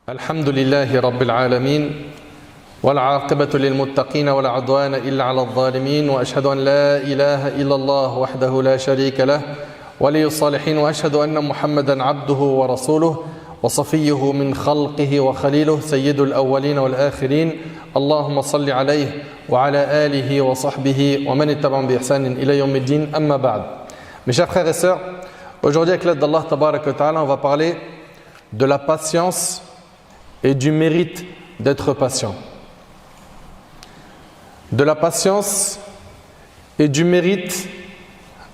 الحمد لله رب العالمين والعاقبة للمتقين ولا عدوان إلا على الظالمين وأشهد أن لا إله إلا الله وحده لا شريك له ولي الصالحين وأشهد أن محمدا عبده ورسوله وصفيه من خلقه وخليله سيد الأولين والآخرين اللهم صل عليه وعلى آله وصحبه ومن اتبعهم بإحسان إلى يوم الدين أما بعد. Mes chers frères et sœurs, aujourd'hui avec l'aide d'Allah Tabarak wa Ta'ala, on va parler de la patience et du mérite d'être patient. De la patience et du mérite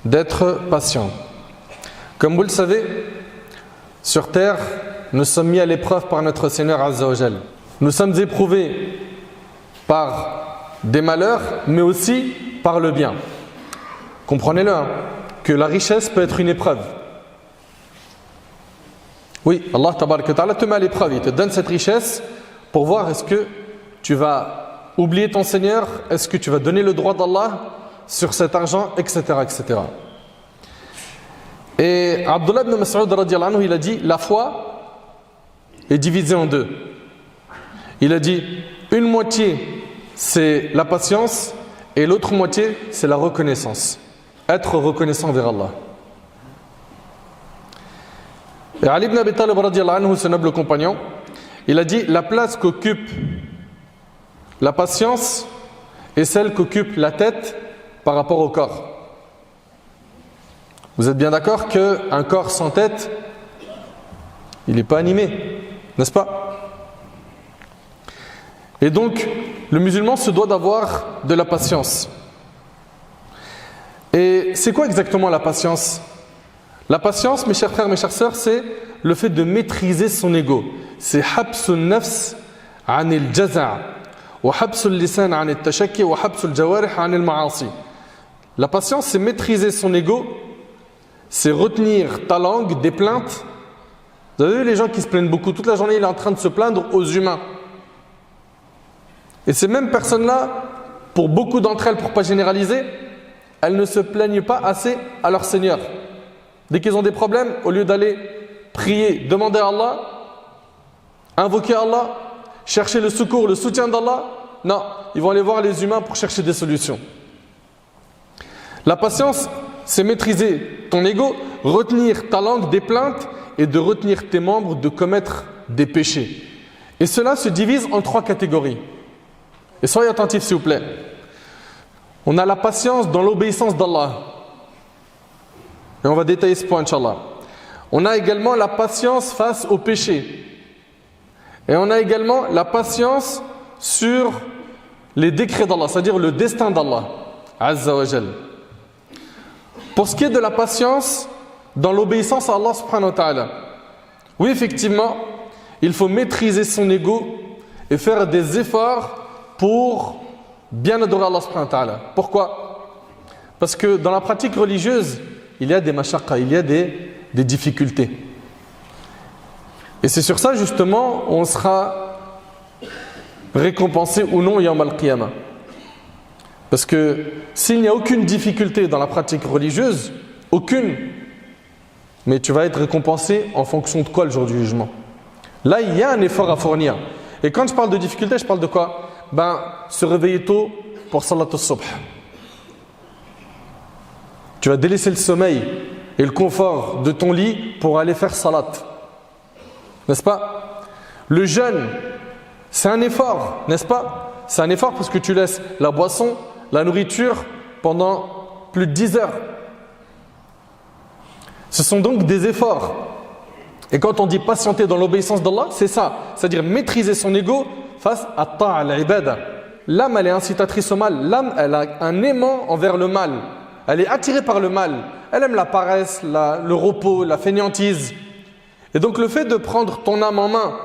d'être patient. Comme vous le savez, sur terre, nous sommes mis à l'épreuve par notre Seigneur Azza wa Jal. Nous sommes éprouvés par des malheurs, mais aussi par le bien. Comprenez-le, que la richesse peut être une épreuve. Oui, Allah Tabarak wa Ta'ala te met à l'épreuve, il te donne cette richesse pour voir est-ce que tu vas oublier ton Seigneur, est-ce que tu vas donner le droit d'Allah sur cet argent, etc. etc. Et Abdullah ibn Mas'ud radiyallahu anhu, il a dit la foi est divisée en deux. Il a dit une moitié c'est la patience et l'autre moitié c'est la reconnaissance. Être reconnaissant envers Allah. Et Ali ibn Abi Talib radiyallahu anhu, ce noble compagnon, il a dit la place qu'occupe la patience est celle qu'occupe la tête par rapport au corps. Vous êtes bien d'accord qu'un corps sans tête, il n'est pas animé, n'est-ce pas? Et donc, le musulman se doit d'avoir de la patience. Et c'est quoi exactement la patience? La patience, mes chers frères, mes chères sœurs, c'est le fait de maîtriser son ego. C'est habsul nafs anil jaza' wa habsul lisan anil tashakki wa habsul jawarih anil ma'asi. La patience, c'est maîtriser son ego, c'est retenir ta langue des plaintes. Vous avez vu les gens qui se plaignent beaucoup, toute la journée il est en train de se plaindre aux humains. Et ces mêmes personnes-là, pour beaucoup d'entre elles, pour ne pas généraliser, elles ne se plaignent pas assez à leur Seigneur. Dès qu'ils ont des problèmes, au lieu d'aller prier, demander à Allah, invoquer Allah, chercher le secours, le soutien d'Allah, non, ils vont aller voir les humains pour chercher des solutions. La patience, c'est maîtriser ton ego, retenir ta langue des plaintes et de retenir tes membres de commettre des péchés. Et cela se divise en trois catégories. Et soyez attentifs s'il vous plaît. On a la patience dans l'obéissance d'Allah. Et on va détailler ce point, Inch'Allah. On a également la patience face au péché. Et on a également la patience sur les décrets d'Allah, c'est-à-dire le destin d'Allah, Azza wa Jal. Pour ce qui est de la patience dans l'obéissance à Allah subhanahu wa ta'ala, oui, effectivement, il faut maîtriser son ego et faire des efforts pour bien adorer Allah subhanahu wa ta'ala. Pourquoi? Parce que dans la pratique religieuse, il y a des mashaqqa, il y a des difficultés. Et c'est sur ça justement on sera récompensé ou non yawm al-qiyamah. Parce que s'il n'y a aucune difficulté dans la pratique religieuse, aucune, mais tu vas être récompensé en fonction de quoi le jour du jugement? Là, il y a un effort à fournir. Et quand je parle de difficulté, je parle de quoi? Se réveiller tôt pour salat al-subh. Tu vas délaisser le sommeil et le confort de ton lit pour aller faire salat. N'est-ce pas? Le jeûne, c'est un effort, n'est-ce pas? C'est un effort parce que tu laisses la boisson, la nourriture pendant plus de 10 heures. Ce sont donc des efforts. Et quand on dit patienter dans l'obéissance d'Allah, c'est ça. C'est-à-dire maîtriser son ego face à ta'a al-ibada. L'âme, elle est incitatrice au mal. L'âme, elle a un aimant envers le mal. Elle est attirée par le mal. Elle aime la paresse, le repos, la fainéantise. Et donc le fait de prendre ton âme en main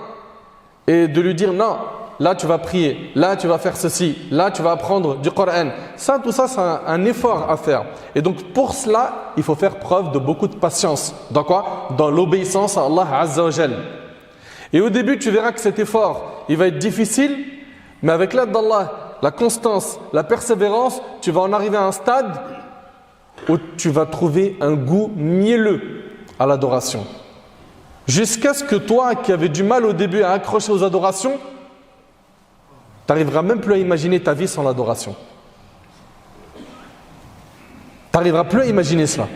et de lui dire non, là tu vas prier, là tu vas faire ceci, là tu vas apprendre du Coran. Ça, tout ça, c'est un effort à faire. Et donc pour cela, il faut faire preuve de beaucoup de patience. Dans quoi? Dans l'obéissance à Allah Azza wa Jal. Et au début, tu verras que cet effort, il va être difficile, mais avec l'aide d'Allah, la constance, la persévérance, tu vas en arriver à un stade où tu vas trouver un goût mielleux à l'adoration. jusqu'à ce que toi, qui avais du mal au début à accrocher aux adorations, tu n'arriveras même plus à imaginer ta vie sans l'adoration. Tu n'arriveras plus à imaginer cela.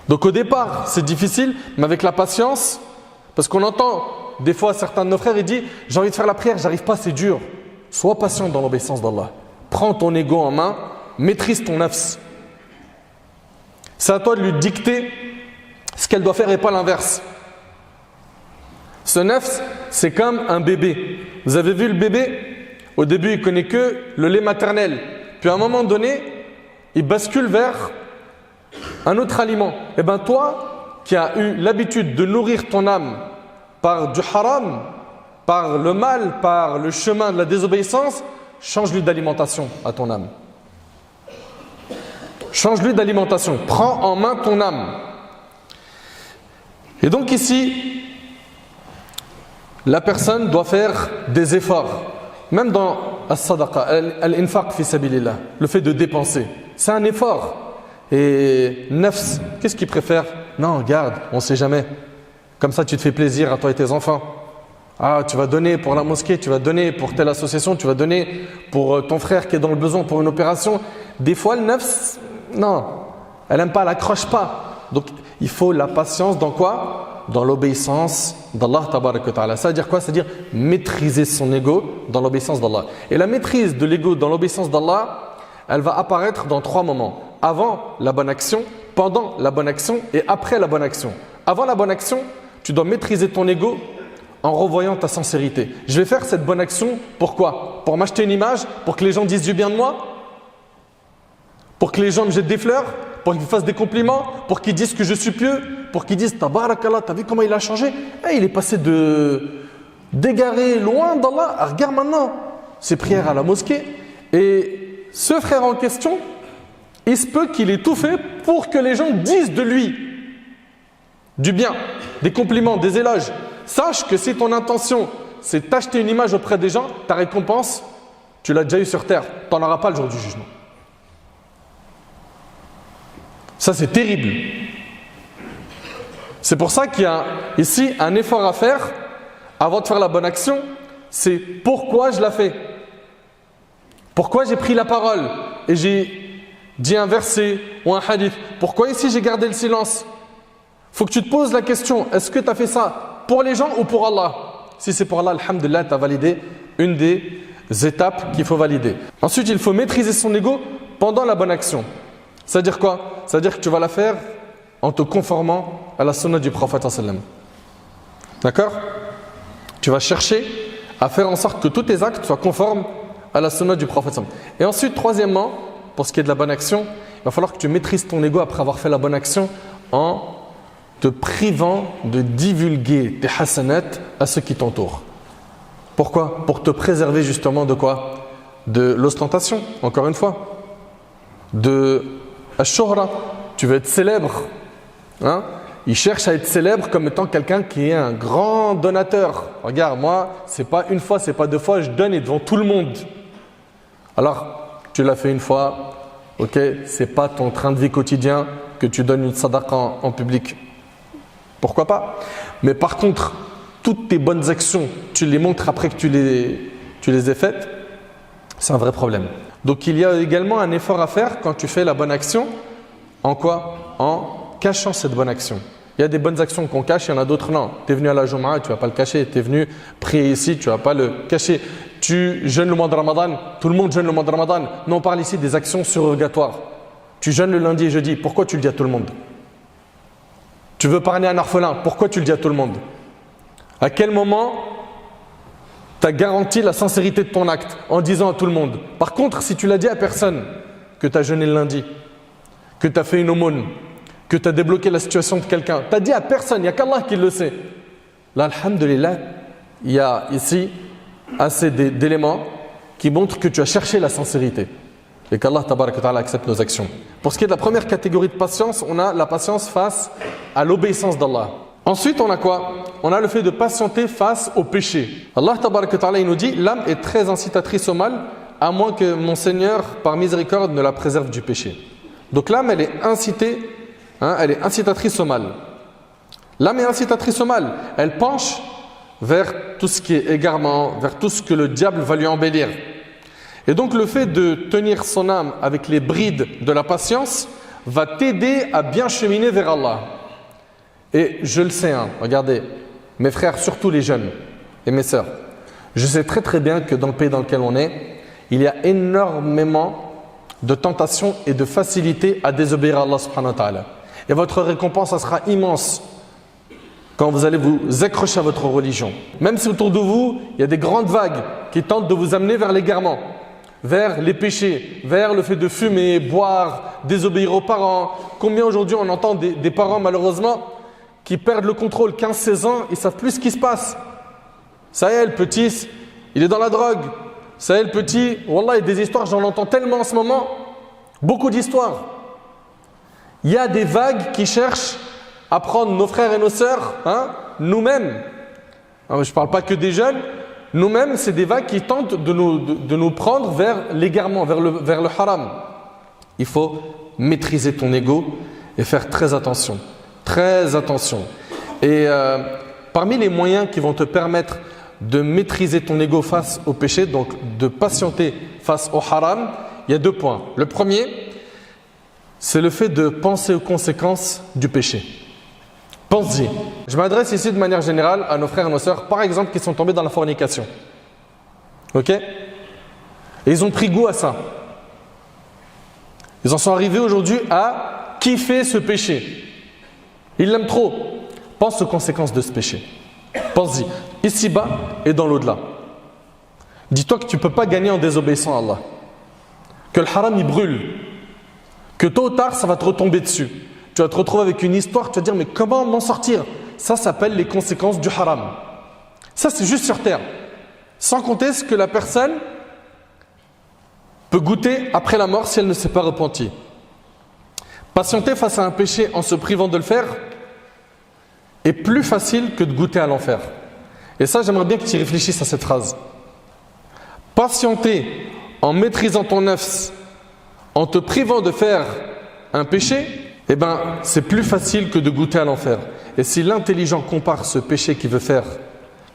Donc au départ, c'est difficile, mais avec la patience, parce qu'on entend des fois certains de nos frères, ils disent « J'ai envie de faire la prière, j'arrive pas, c'est dur. » Sois patient dans l'obéissance d'Allah. Prends ton ego en main, maîtrise ton nafs. C'est à toi de lui dicter ce qu'elle doit faire et pas l'inverse. Ce nafs, c'est comme un bébé. Vous avez vu le bébé? Au début, il connaît que le lait maternel. Puis à un moment donné, il bascule vers un autre aliment. Et bien toi, qui as eu l'habitude de nourrir ton âme par du haram, par le mal, par le chemin de la désobéissance, change-lui d'alimentation à ton âme. Change-lui d'alimentation. Prends en main ton âme. Et donc ici, la personne doit faire des efforts. Même dans as-sadaqa, al-infaq fi sabilillah, le fait de dépenser, c'est un effort. Et nafs, qu'est-ce qu'il préfère? Non, garde, on ne sait jamais. Comme ça, tu te fais plaisir à toi et tes enfants. Ah, tu vas donner pour la mosquée, tu vas donner pour telle association, tu vas donner pour ton frère qui est dans le besoin pour une opération. Des fois, le nafs, non, elle n'aime pas, elle n'accroche pas. Donc, il faut la patience dans quoi? Dans l'obéissance d'Allah tabaraka wa ta'ala. Ça veut dire quoi? Ça veut dire maîtriser son ego dans l'obéissance d'Allah. Et la maîtrise de l'ego dans l'obéissance d'Allah, elle va apparaître dans 3 moments. Avant la bonne action, pendant la bonne action et après la bonne action. Avant la bonne action, tu dois maîtriser ton ego en revoyant ta sincérité. Je vais faire cette bonne action, pourquoi? Pour m'acheter une image, pour que les gens disent du bien de moi, pour que les gens me jettent des fleurs, pour qu'ils me fassent des compliments, pour qu'ils disent que je suis pieux, pour qu'ils disent Tabarakallah, t'as vu comment il a changé? Il est passé d'égaré loin d'Allah. Regarde maintenant ses prières à la mosquée. Et ce frère en question, il se peut qu'il ait tout fait pour que les gens disent de lui du bien, des compliments, des éloges. Sache que si ton intention c'est d'acheter une image auprès des gens, ta récompense, tu l'as déjà eu sur terre. Tu n'en auras pas le jour du jugement. Ça, c'est terrible. C'est pour ça qu'il y a ici un effort à faire avant de faire la bonne action. C'est pourquoi je la fais. Pourquoi j'ai pris la parole et j'ai dit un verset ou un hadith. Pourquoi ici j'ai gardé le silence? Il faut que tu te poses la question, est-ce que tu as fait ça pour les gens ou pour Allah? Si c'est pour Allah, alhamdulillah, tu as validé une des étapes qu'il faut valider. Ensuite, il faut maîtriser son ego pendant la bonne action. Ça veut dire quoi? Ça veut dire que tu vas la faire en te conformant à la sunna du prophète sallam. D'accord? Tu vas chercher à faire en sorte que tous tes actes soient conformes à la sunna du prophète sallam. Et ensuite, troisièmement, pour ce qui est de la bonne action, il va falloir que tu maîtrises ton ego après avoir fait la bonne action en te privant de divulguer tes hasanat à ceux qui t'entourent. Pourquoi? Pour te préserver justement de quoi? De l'ostentation, encore une fois. De ash-shuhra. Tu veux être célèbre. Hein? Il cherche à être célèbre comme étant quelqu'un qui est un grand donateur. Regarde, moi, c'est pas une fois, c'est pas 2 fois, je donne et devant tout le monde. Alors, tu l'as fait une fois, ok, c'est pas ton train de vie quotidien que tu donnes une sadaqa en public. Pourquoi pas? Mais par contre, toutes tes bonnes actions, tu les montres après que tu les aies faites, c'est un vrai problème. Donc il y a également un effort à faire quand tu fais la bonne action. En quoi? En cachant cette bonne action. Il y a des bonnes actions qu'on cache, il y en a d'autres non. Tu es venu à la Jumu'ah, tu ne vas pas le cacher. Tu es venu prier ici, tu ne vas pas le cacher. Tu jeûnes le mois de Ramadan, tout le monde jeûne le mois de Ramadan. Nous on parle ici des actions surrogatoires. Tu jeûnes le lundi et jeudi, pourquoi tu le dis à tout le monde? Tu veux parler à un orphelin, pourquoi tu le dis à tout le monde? À quel moment tu as garanti la sincérité de ton acte en disant à tout le monde? Par contre, si tu l'as dit à personne, que tu as jeûné le lundi, que tu as fait une aumône, que tu as débloqué la situation de quelqu'un, tu as dit à personne, il n'y a qu'Allah qui le sait. Là, alhamdulillah, il y a ici assez d'éléments qui montrent que tu as cherché la sincérité et qu'Allah tabaraka wa ta'ala accepte nos actions. Pour ce qui est de la première catégorie de patience, on a la patience face à l'obéissance d'Allah. Ensuite, on a quoi? On a le fait de patienter face au péché. Allah tabaraka wa ta'ala, il nous dit, l'âme est très incitatrice au mal, à moins que mon Seigneur, par miséricorde, ne la préserve du péché. Donc l'âme, elle est incitée, elle est incitatrice au mal. L'âme est incitatrice au mal. Elle penche vers tout ce qui est égarement, vers tout ce que le diable va lui embellir. Et donc le fait de tenir son âme avec les brides de la patience va t'aider à bien cheminer vers Allah. Et je le sais, regardez, mes frères, surtout les jeunes et mes sœurs, je sais très très bien que dans le pays dans lequel on est, il y a énormément de tentations et de facilité à désobéir à Allah subhanahu wa ta'ala. Et votre récompense, ça sera immense quand vous allez vous accrocher à votre religion. Même si autour de vous, il y a des grandes vagues qui tentent de vous amener vers l'égarement, vers les péchés, vers le fait de fumer, boire, désobéir aux parents. Combien aujourd'hui on entend des parents malheureusement qui perdent le contrôle, 15-16 ans, ils ne savent plus ce qui se passe. Ça y est, le petit, il est dans la drogue. Ça y est, le petit, wallah, il y a des histoires, j'en entends tellement en ce moment, beaucoup d'histoires. Il y a des vagues qui cherchent à prendre nos frères et nos sœurs, nous-mêmes. Je ne parle pas que des jeunes, nous-mêmes, c'est des vagues qui tentent de nous prendre vers l'égarement, vers le haram. Il faut maîtriser ton ego et faire très attention. Très attention. Et parmi les moyens qui vont te permettre de maîtriser ton ego face au péché, donc de patienter face au haram, il y a 2 points. Le premier, c'est le fait de penser aux conséquences du péché. Pense-y. Je m'adresse ici de manière générale à nos frères et nos sœurs, par exemple, qui sont tombés dans la fornication. Ok? Et ils ont pris goût à ça. Ils en sont arrivés aujourd'hui à kiffer ce péché. Ils l'aiment trop. Pense aux conséquences de ce péché. Pense-y, ici-bas et dans l'au-delà. Dis-toi que tu ne peux pas gagner en désobéissant à Allah. Que le haram il brûle. Que tôt ou tard ça va te retomber dessus. Tu vas te retrouver avec une histoire, tu vas te dire mais comment m'en sortir? Ça s'appelle les conséquences du haram. Ça c'est juste sur terre. Sans compter ce que la personne peut goûter après la mort si elle ne s'est pas repentie. Patienter face à un péché en se privant de le faire est plus facile que de goûter à l'enfer. Et ça, j'aimerais bien que tu réfléchisses à cette phrase. Patienter en maîtrisant ton nafs, en te privant de faire un péché, c'est plus facile que de goûter à l'enfer. Et si l'intelligent compare ce péché qu'il veut faire,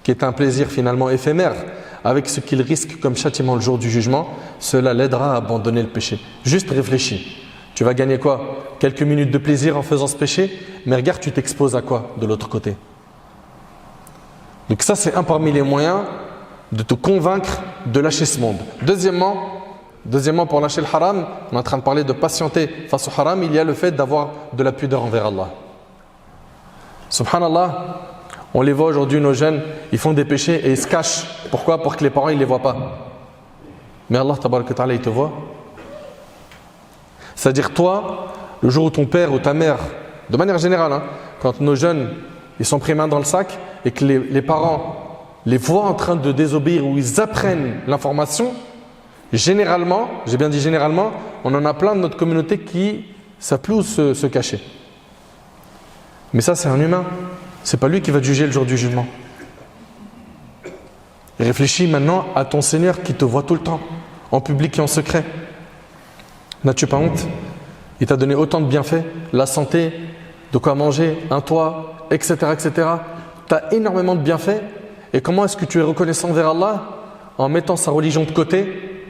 qui est un plaisir finalement éphémère, avec ce qu'il risque comme châtiment le jour du jugement, cela l'aidera à abandonner le péché. Juste réfléchis. Tu vas gagner quoi? Quelques minutes de plaisir en faisant ce péché, mais regarde, tu t'exposes à quoi de l'autre côté? Donc ça, c'est un parmi les moyens de te convaincre de lâcher ce monde. Deuxièmement, pour lâcher le haram, on est en train de parler de patienter face au haram, il y a le fait d'avoir de la pudeur envers Allah. Subhanallah, on les voit aujourd'hui, nos jeunes, ils font des péchés et ils se cachent. Pourquoi? Pour que les parents ne les voient pas. Mais Allah, tabaraka ta'ala, il te voit. C'est-à-dire toi, le jour où ton père ou ta mère, de manière générale, quand nos jeunes ils sont pris main dans le sac et que les parents les voient en train de désobéir ou ils apprennent l'information, généralement, j'ai bien dit généralement, on en a plein de notre communauté qui ne savent plus où se cacher. Mais ça c'est un humain, c'est pas lui qui va te juger le jour du jugement. Réfléchis maintenant à ton Seigneur qui te voit tout le temps, en public et en secret. N'as-tu pas honte? Il t'a donné autant de bienfaits, la santé, de quoi manger, un toit, etc. etc. Tu as énormément de bienfaits. Et comment est-ce que tu es reconnaissant vers Allah? En mettant sa religion de côté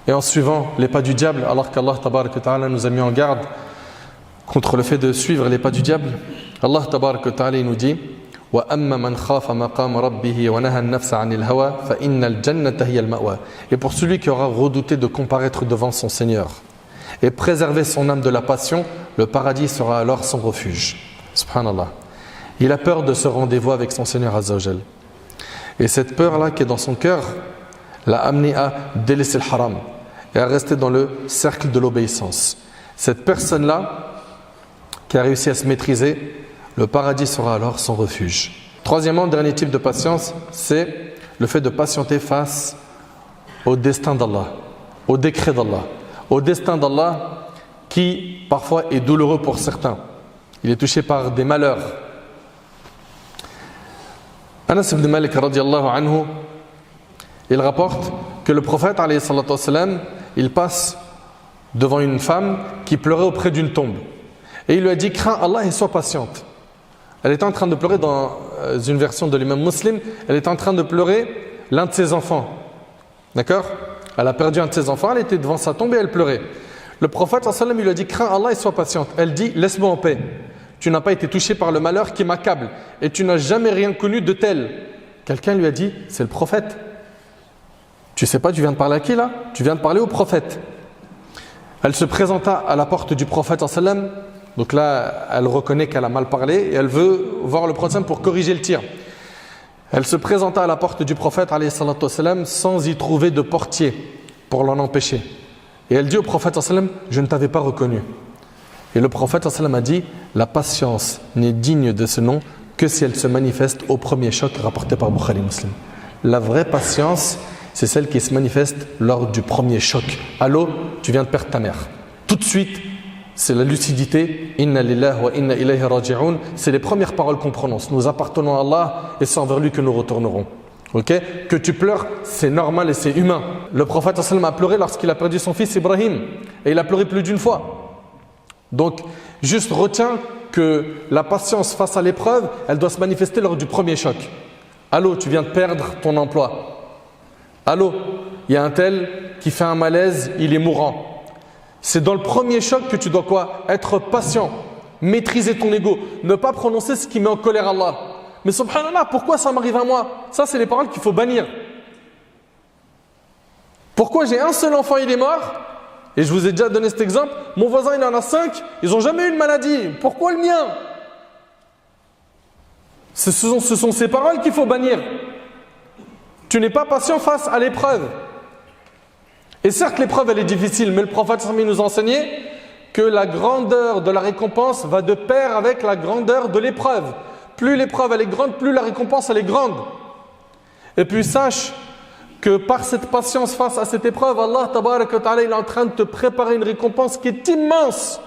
et en suivant les pas du diable, alors qu'Allah tabaraka ta'ala nous a mis en garde contre le fait de suivre les pas du diable. Allah tabaraka ta'ala nous dit وَأَمَّا مَنْ خَافَ مَقَامَ رَبِّهِ وَنَهَى النَّفْسَ عَنِ الْهَوَى فَإِنَّ الْجَنَّةَ هِيَ الْمَأْوَى. Et pour celui qui aura redouté de comparaître devant son Seigneur et préserver son âme de la passion, le paradis sera alors son refuge. Subhanallah. Il a peur de ce rendez-vous avec son Seigneur Azza wa Jal. Et cette peur-là qui est dans son cœur l'a amené à délaisser le haram et à rester dans le cercle de l'obéissance. Cette personne-là qui a réussi à se maîtriser, le paradis sera alors son refuge. Troisièmement, dernier type de patience, c'est le fait de patienter face au destin d'Allah, au décret d'Allah, au destin d'Allah qui parfois est douloureux pour certains. Il est touché par des malheurs. Anas ibn Malik radiyallahu anhu, il rapporte que le prophète alayhi salatu wassalam, il passe devant une femme qui pleurait auprès d'une tombe. Et il lui a dit, crains Allah et sois patiente. Elle était en train de pleurer dans une version de l'imam Muslim, elle était en train de pleurer l'un de ses enfants. D'accord? Elle a perdu un de ses enfants, elle était devant sa tombe et elle pleurait. Le prophète sallallahu alayhi wa sallam, il lui a dit, crains Allah et sois patiente. Elle dit, laisse-moi en paix. Tu n'as pas été touché par le malheur qui m'accable et tu n'as jamais rien connu de tel. Quelqu'un lui a dit, c'est le prophète. Tu sais pas, tu viens de parler à qui là? Tu viens de parler au prophète. Elle se présenta à la porte du prophète sallallahu alayhi wa sallam. Donc là, elle reconnaît qu'elle a mal parlé et elle veut voir le prophète pour corriger le tir. Elle se présenta à la porte du prophète alayhi salatu wa sallam, sans y trouver de portier pour l'en empêcher. Et elle dit au prophète sallallahu alayhi wa sallam, je ne t'avais pas reconnu. Et le prophète sallallahu alayhi wa sallam a dit, la patience n'est digne de ce nom que si elle se manifeste au premier choc rapporté par Bukhari Muslim. La vraie patience, c'est celle qui se manifeste lors du premier choc. Allô, tu viens de perdre ta mère. Tout de suite, c'est la lucidité. Inna lillahi wa inna ilayhi raji'un. C'est les premières paroles qu'on prononce. Nous appartenons à Allah et c'est envers lui que nous retournerons. Okay? Que tu pleures, c'est normal et c'est humain. Le prophète sallallahu alayhi wa sallam a pleuré lorsqu'il a perdu son fils Ibrahim. Et il a pleuré plus d'une fois. Donc, juste retiens que la patience face à l'épreuve, elle doit se manifester lors du premier choc. Allô, tu viens de perdre ton emploi. Allô, il y a un tel qui fait un malaise, il est mourant. C'est dans le premier choc que tu dois quoi? Être patient, maîtriser ton ego, ne pas prononcer ce qui met en colère Allah. Mais subhanallah, pourquoi ça m'arrive à moi? Ça, c'est les paroles qu'il faut bannir. Pourquoi j'ai un seul enfant, il est mort? Et je vous ai déjà donné cet exemple. Mon voisin, il en a 5, ils n'ont jamais eu de maladie. Pourquoi le mien? Ce sont ces paroles qu'il faut bannir. Tu n'es pas patient face à l'épreuve. Et certes, l'épreuve, elle est difficile, mais le prophète nous a enseigné que la grandeur de la récompense va de pair avec la grandeur de l'épreuve. Plus l'épreuve, elle est grande, plus la récompense, elle est grande. Et puis sache que par cette patience face à cette épreuve, Allah tabarak wa ta'ala, il est en train de te préparer une récompense qui est immense.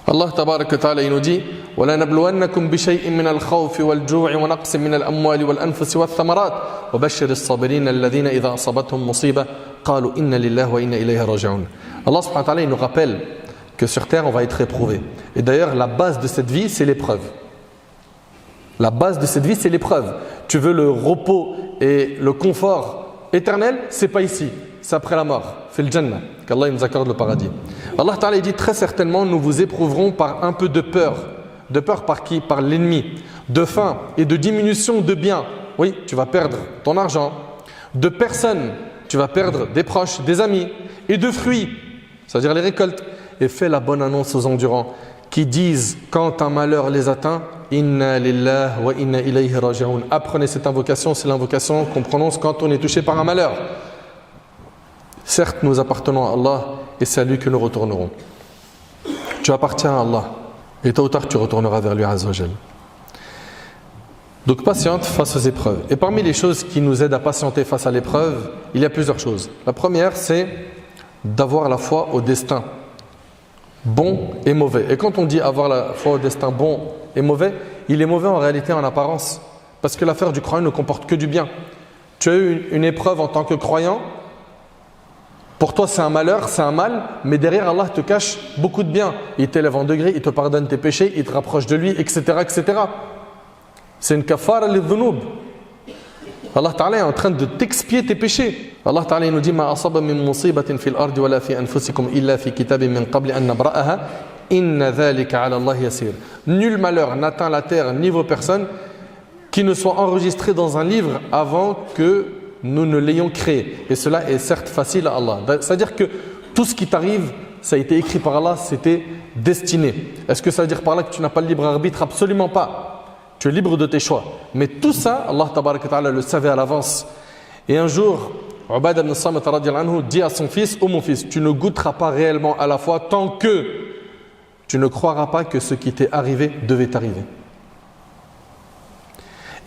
Allah tabarak wa ta'ala, il nous dit وَلَنَبْلُوَنَّكُمْ بِشَيْءٍ مِّنَ الْخَوْفِ وَالْجُوعِ وَنَقْصٍ مِّنَ الْأَمْوَالِ وَالْأَنفُسِ وَالثَّمَرَاتِ وَبَشِّرِ الصَّابِرِينَ الَّذِينَ إِذَا أَصَابَتْهُمْ مُصِيبَةٌ قَالُوا إِنَّ لِلَّهِ وَإِنَّا إِلَيْهِ رَاجِعُونَ. Allah subhanahu wa ta'ala, il nous rappelle que sur terre, on va être éprouvé. Et d'ailleurs, la base de cette vie, c'est l'épreuve. La base de cette vie, c'est l'épreuve. Tu veux le repos et le confort éternel, c'est pas ici, c'est après la mort. Fais le Jannah, qu'Allah nous accorde le paradis. Allah Ta'ala dit très certainement, nous vous éprouverons par un peu de peur. De peur par qui? Par l'ennemi. De faim et de diminution de biens. Oui, tu vas perdre ton argent. De personnes, tu vas perdre des proches, des amis. Et de fruits, c'est-à-dire les récoltes. Et fais la bonne annonce aux endurants qui disent quand un malheur les atteint, Inna lillahi wa inna ilayhi raji'un. Apprenez cette invocation, c'est l'invocation qu'on prononce quand on est touché par un malheur. Certes, nous appartenons à Allah et c'est à lui que nous retournerons. Tu appartiens à Allah et tôt ou tard tu retourneras vers lui Azza wa Jal. Donc patiente face aux épreuves. Et parmi les choses qui nous aident à patienter face à l'épreuve, il y a plusieurs choses. La première, c'est d'avoir la foi au destin, bon et mauvais. Et quand on dit avoir la foi au destin bon et mauvais, il est mauvais en réalité en apparence. Parce que l'affaire du croyant ne comporte que du bien. Tu as eu une épreuve en tant que croyant, pour toi c'est un malheur, c'est un mal, mais derrière Allah te cache beaucoup de bien. Il t'élève en degré, il te pardonne tes péchés, il te rapproche de lui, etc. etc. C'est une kafara lidhunub. Allah Ta'ala est en train de t'expier tes péchés. Allah Ta'ala nous dit Ma asaba min musibatin fil ardi wa la fi anfusikum illa fi kitabin min qabli an nabra'aha inna dhalika 'ala Allah yasir. Nul malheur n'atteint la terre ni vos personnes qui ne soit enregistré dans un livre avant que nous ne l'ayons créé. Et cela est certes facile à Allah. C'est-à-dire que tout ce qui t'arrive, ça a été écrit par Allah, c'était destiné. Est-ce que ça veut dire par là que tu n'as pas le libre arbitre? Absolument pas. Tu es libre de tes choix. Mais tout ça, Allah Tabaraka wa Ta'ala le savait à l'avance. Et un jour, Ubadah ibn Samit radiyallahu anhu dit à son fils, ô mon fils, tu ne goûteras pas réellement à la foi tant que tu ne croiras pas que ce qui t'est arrivé devait t'arriver.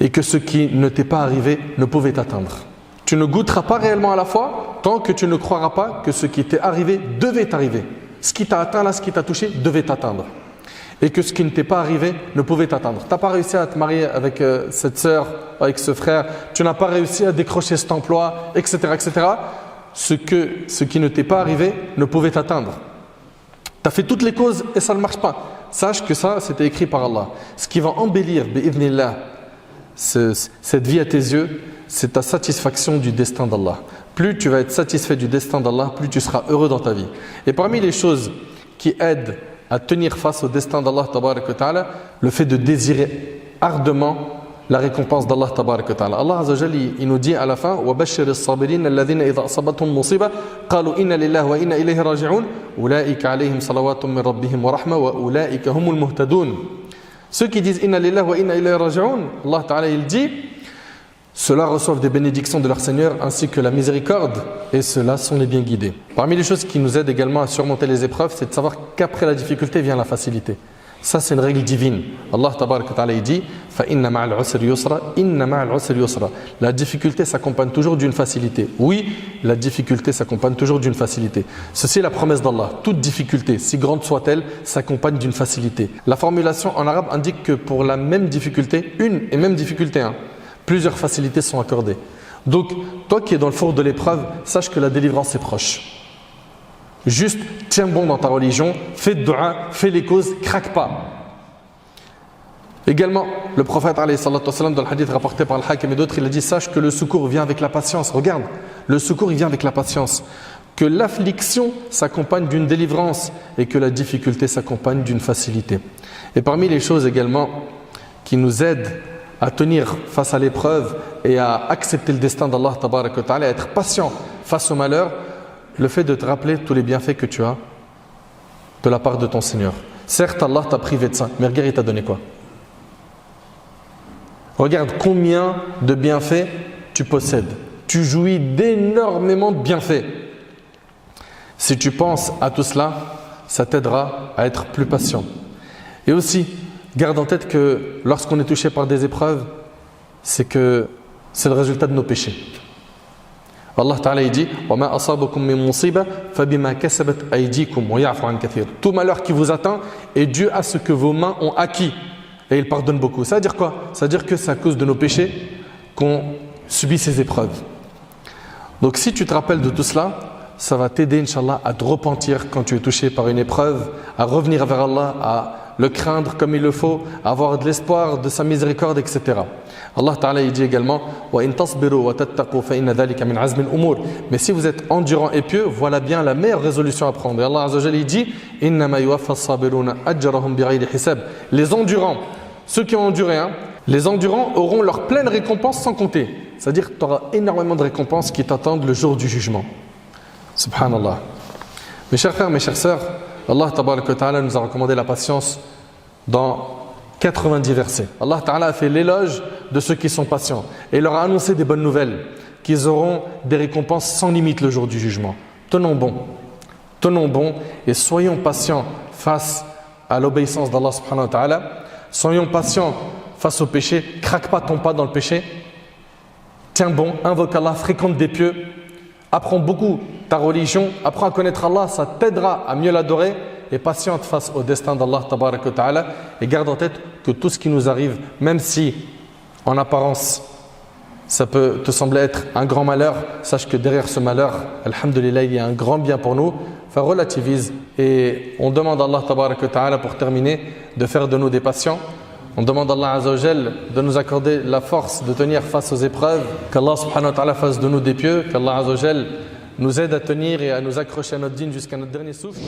Et que ce qui ne t'est pas arrivé ne pouvait t'atteindre. Tu ne goûteras pas réellement à la foi tant que tu ne croiras pas que ce qui t'est arrivé devait t'arriver. Ce qui t'a atteint là, ce qui t'a touché, devait t'atteindre. Et que ce qui ne t'est pas arrivé ne pouvait t'atteindre. Tu n'as pas réussi à te marier avec cette sœur, avec ce frère, tu n'as pas réussi à décrocher cet emploi, etc. etc. Ce qui ne t'est pas arrivé ne pouvait t'atteindre. Tu as fait toutes les causes et ça ne marche pas. sache que ça, c'était écrit par Allah. Ce qui va embellir, bi'idhnillah, cette vie à tes yeux, c'est ta satisfaction du destin d'Allah. Plus tu vas être satisfait du destin d'Allah, plus tu seras heureux dans ta vie. Et parmi les choses qui aident à tenir face au destin d'Allah, le fait de désirer ardemment la récompense d'Allah tabarak wa ta'ala. Allah azza wa jalla, il nous dit à la fin وَبَشِّرِ الصَّابِرِينَ الَّذِينَ إِذَا أَصَابَتْهُم مُّصِيبَةٌ قَالُوا إِنَّا لِلَّهِ وَإِنَّا إِلَيْهِ رَاجِعُونَ أُولَٰئِكَ عَلَيْهِمْ صَلَوَاتٌ مِّن رَّبِّهِمْ وَرَحْمَةٌ وَأُولَٰئِكَ هُمُ الْمُهْتَدُونَ. Ceux qui disent Inna lillahi wa inna ilayhi raji'un, Allah ta'ala il dit, ceux-là reçoivent des bénédictions de leur Seigneur ainsi que la miséricorde, et ceux-là sont les bien guidés. Parmi les choses qui nous aident également à surmonter les épreuves, c'est de savoir qu'après la difficulté vient la facilité. Ça, c'est une règle divine. Allah tabaraka ta'ala il dit fa inna ma'al usri yusra, inna ma'al usri yusra. La difficulté s'accompagne toujours d'une facilité. Oui, la difficulté s'accompagne toujours d'une facilité. Ceci est la promesse d'Allah. Toute difficulté, si grande soit-elle, s'accompagne d'une facilité. La formulation en arabe indique que pour la même difficulté, une et même difficulté, plusieurs facilités sont accordées. Donc, toi qui es dans le four de l'épreuve, sache que la délivrance est proche. Juste, tiens bon dans ta religion, fais de dua, fais les causes, craque pas. Également, le prophète alayhi salatu wassalam, dans le hadith rapporté par Al-Hakim et d'autres, il a dit, sache que le secours vient avec la patience. Regarde, le secours il vient avec la patience. Que l'affliction s'accompagne d'une délivrance et que la difficulté s'accompagne d'une facilité. Et parmi les choses également qui nous aident à tenir face à l'épreuve et à accepter le destin d'Allah tabaraka wa ta'ala, à être patient face au malheur, le fait de te rappeler tous les bienfaits que tu as de la part de ton Seigneur. Certes, Allah t'a privé de ça, mais regarde, il t'a donné quoi? Regarde combien de bienfaits tu possèdes. Tu jouis d'énormément de bienfaits. Si tu penses à tout cela, ça t'aidera à être plus patient. Et aussi, garde en tête que lorsqu'on est touché par des épreuves, c'est le résultat de nos péchés. Allah Ta'ala dit وَمَا أَصَابَكُم مِّن مُّصِيبَةٍ فَبِمَا كَسَبَتْ أَيْدِيكُمْ وَيَعْفُ عَن كَثِيرٍ. Tout malheur qui vous atteint est dû à ce que vos mains ont acquis. Et il pardonne beaucoup. Ça veut dire quoi? Ça veut dire que c'est à cause de nos péchés qu'on subit ces épreuves. Donc si tu te rappelles de tout cela, ça va t'aider, Inch'Allah, à te repentir quand tu es touché par une épreuve, à revenir vers Allah, à le craindre comme il le faut, à avoir de l'espoir de sa miséricorde, etc. Allah Ta'ala il dit également وَإِن تَصْبِرُوا وَتَتَّقُوا فَإِنَّ ذَلِكَ مِنْ عَزْمِ الْأُمُورِ. Mais si vous êtes endurant et pieux, voilà bien la meilleure résolution à prendre. Et Allah Azza wa Jalla il dit إِنَّمَا يُوَفَّى الصَّابِرُونَ أَجْرَهُمْ بِغَيْرِ حِسَابٍ. Les endurants, ceux qui ont enduré, les endurants auront leur pleine récompense sans compter. C'est-à-dire que tu auras énormément de récompenses qui t'attendent le jour du jugement. Subhanallah. Mes chers frères, mes chères sœurs, Allah Tabaraka wa Ta'ala nous a recommandé la patience dans 90 versets. Allah Ta'ala a fait l'éloge de ceux qui sont patients et il leur a annoncé des bonnes nouvelles, qu'ils auront des récompenses sans limite le jour du jugement. Tenons bon et soyons patients face à l'obéissance d'Allah Subhanahu wa Ta'ala. Soyons patients face au péché, craque pas ton pas dans le péché. Tiens bon, invoque Allah, fréquente des pieux, apprends beaucoup ta religion, apprends à connaître Allah, ça t'aidera à mieux l'adorer. Et patiente face au destin d'Allah tabaraka wa ta'ala, et garde en tête que tout ce qui nous arrive, même si en apparence ça peut te sembler être un grand malheur, sache que derrière ce malheur, alhamdulillah, il y a un grand bien pour nous. Enfin, relativise et on demande à Allah tabaraka wa ta'ala, pour terminer, de faire de nous des patients. On demande à Allah Azza wa Jal de nous accorder la force de tenir face aux épreuves, qu'Allah subhanahu wa ta'ala fasse de nous des pieux, qu'Allah Azza wa Jal nous aide à tenir et à nous accrocher à notre dîn jusqu'à notre dernier souffle.